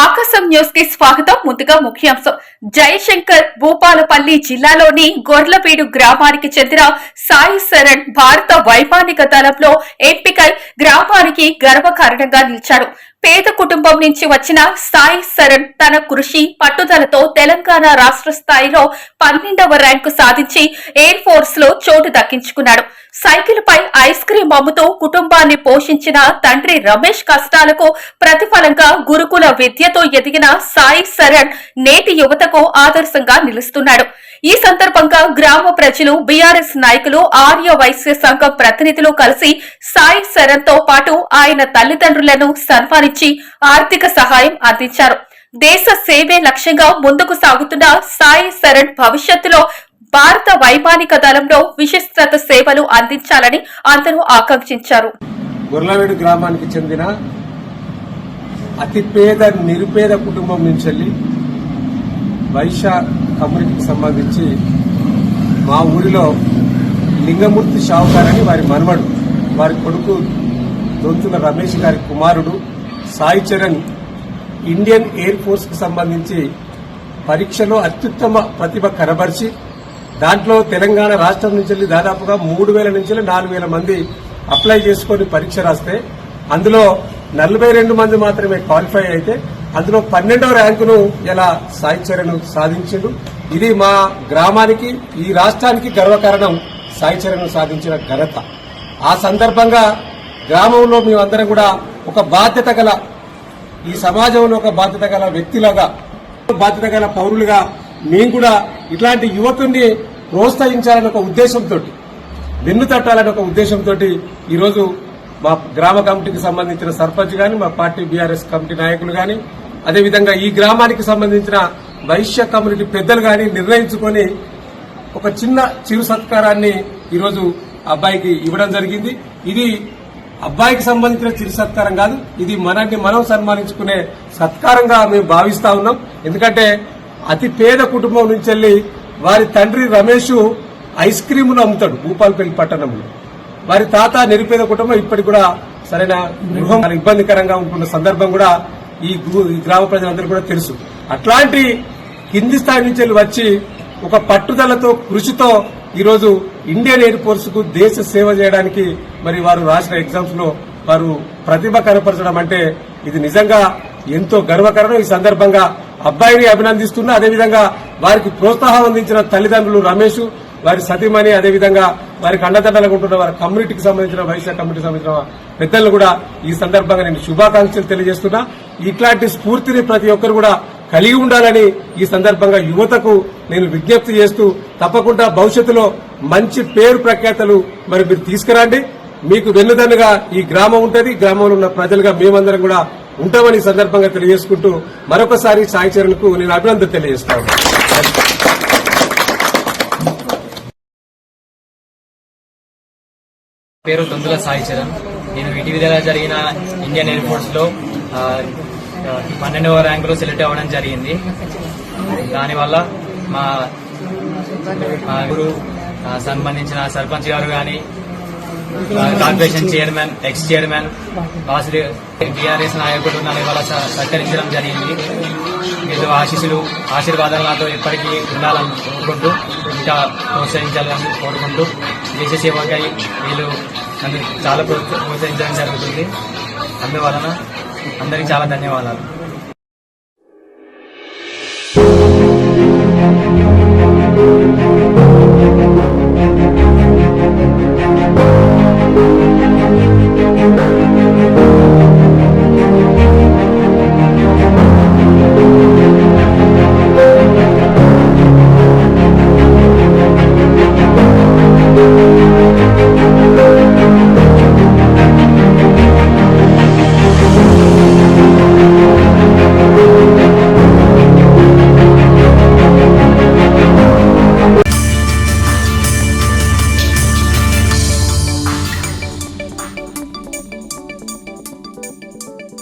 ఆకాశం న్యూస్ కి స్వాగతం. ముందుగా ముఖ్యాంశం. జయశంకర్ భూపాలపల్లి జిల్లాలోని గొర్లపీడు గ్రామానికి చెందిన సాయి శరణ్ భారత వైమానిక దళంలో ఎంపికై గ్రామానికి గర్వకారణంగా నిలిచాడు. పేద కుటుంబం నుంచి వచ్చిన సాయి శరణ్ తన కృషి పట్టుదలతో తెలంగాణ రాష్ట్ర స్థాయిలో 12వ ర్యాంకు సాధించి ఎయిర్ ఫోర్స్ లో చోటు దక్కించుకున్నాడు. సైకిల్ పై ఐస్ క్రీం అమ్ముతూ కుటుంబాన్ని పోషించిన తండ్రి రమేష్ కష్టాలకు ప్రతిఫలంగా గురుకుల విద్యతో ఎదిగిన సాయి శరణ్ నేటి యువతకు ఆదర్శంగా నిలుస్తున్నాడు. ఈ సందర్భంగా గ్రామ ప్రజలు, బీఆర్ఎస్ నాయకులు, ఆర్య వైశ్య సంఘం ప్రతినిధులు కలిసి సాయి శరణ్ తో పాటు ఆయన తల్లిదండ్రులను సన్మానించి ఆర్థిక సహాయం అందించారు. దేశ సేవే లక్ష్యంగా ముందుకు సాగుతున్న సాయి శరణ్ భవిష్యత్తులో భారత వైమానిక దళంలో విశిష్ట సేవలు అందించాలని అందరూ ఆకాంక్షించారు. గొర్లవేడు గ్రామానికి చెందిన అతి పేద నిరుపేద కుటుంబం నుంచి వైశ్య కమ్యూనిటీకి సంబంధించి మా ఊరిలో లింగమూర్తి షావుకార్ అని వారి మనవడు, వారి కొడుకు దొంతుల రమేష్ గారి కుమారుడు Sai Charan Indian air force కు సంబంధించి పరీక్షలో అత్యుత్తమ ప్రతిభ కనబరిచి దాంట్లో తెలంగాణ రాష్ట్రం నుంచి దాదాపుగా 3000 నుంచి 4000 మంది అప్లై చేసుకుని పరీక్ష రాస్తే అందులో 42 మంది మాత్రమే క్వాలిఫై అయితే అందులో 12వ ర్యాంకును ఇలా సాయి చరణ్ సాధించిండు. ఇది మా గ్రామానికి, ఈ రాష్ట్రానికి గర్వకారణం. సాయి చరణ్ సాధించిన ఘనత. ఆ సందర్భంగా గ్రామంలో మేమందరం కూడా ఒక బాధ్యత గల, ఈ సమాజంలో ఒక బాధ్యత గల వ్యక్తిలాగా, బాధ్యత గల పౌరులుగా మేము కూడా ఇట్లాంటి యువకుడిని ప్రోత్సహించాలనే ఒక ఉద్దేశంతో, వెన్ను తట్టాలనే ఒక ఉద్దేశంతో ఈరోజు మా గ్రామ కమిటీకి సంబంధించిన సర్పంచ్ గాని, మా పార్టీ బీఆర్ఎస్ కమిటీ నాయకులు గాని, అదేవిధంగా ఈ గ్రామానికి సంబంధించిన వైశ్య కమ్యూనిటీ పెద్దలు గాని నిర్ణయించుకొని ఒక చిన్న చిరు సత్కారాన్ని ఈరోజు అబ్బాయికి ఇవ్వడం జరిగింది. ఇది అబ్బాయికి సంబంధించిన చిరు సత్కారం కాదు, ఇది మనల్ని మనం సన్మానించుకునే సత్కారంగా మేము భావిస్తా ఉన్నాం. ఎందుకంటే అతి పేద కుటుంబం నుంచి వెళ్లి వారి తండ్రి రమేష్ ఐస్ క్రీములు అమ్ముతాడు భూపాలపల్లి పట్టణంలో. వారి తాత నిరుపేద కుటుంబం ఇప్పటికి కూడా సరైన గృహం ఇబ్బందికరంగా ఉంటున్న సందర్భం కూడా ఈ గ్రామ ప్రజలందరూ కూడా తెలుసు. అట్లాంటి కింది స్థాయి నుంచి వచ్చి ఒక పట్టుదలతో, కృషితో ఈరోజు ఇండియన్ ఎయిర్ ఫోర్స్ కు దేశ సేవ చేయడానికి మరి వారు రాసిన ఎగ్జామ్స్ లో వారు ప్రతిభ కనపరచడం అంటే ఇది నిజంగా ఎంతో గర్వకారణం. ఈ సందర్భంగా అబ్బాయిని అభినందిస్తున్నా. అదేవిధంగా వారికి ప్రోత్సాహం అందించిన తల్లిదండ్రులు రమేష్, వారి సతీమణి, అదేవిధంగా వారికి అండదండలుగా ఉంటున్న వారి కమ్యూనిటీకి సంబంధించిన వైశ్య కమ్యూనిటీకి సంబంధించిన పెద్దలు కూడా ఈ సందర్భంగా నేను శుభాకాంక్షలు తెలియజేస్తున్నా. ఇట్లాంటి స్ఫూర్తిని ప్రతి ఒక్కరు కూడా కలిగి ఉండాలని ఈ సందర్భంగా యువతకు నేను విజ్ఞప్తి చేస్తూ, తప్పకుండా భవిష్యత్తులో మంచి పేరు ప్రఖ్యాతలు మరి మీరు తీసుకురండి. మీకు వెన్నుదన్నుగా ఈ గ్రామం ఉంటుంది. గ్రామంలో ఉన్న ప్రజలుగా మేమందరం కూడా ఉంటామని సందర్భంగా తెలియజేసుకుంటూ మరొకసారి సాయి చరణ్ కు నేను అభినందన తెలియజేస్తాను. పేరు దొంతుల సాయి చరణ్. నేను ఇటీవల జరిగిన ఇండియన్ ఎయిర్ ఫోర్స్ లో 12వ ర్యాంకులో సెలెక్ట్ అవ్వడం జరిగింది. దానివల్ల మా గురు సంబంధించిన సర్పంచ్ గారు గాని, corporation chairman, X chairman, BRS నాయకులు నన్ను ఇవాళ సత్కరించడం జరిగింది. వీళ్ళు ఆశీర్వాదాలు నాతో ఎప్పటికీ ఉండాలని కోరుకుంటూ, ఇంకా ప్రోత్సహించాలని కోరుకుంటూ, దేశ సేవకై వీళ్ళు నన్ను చాలా ప్రోత్సహించడం జరుగుతుంది. అందువలన అందరికీ చాలా ధన్యవాదాలు.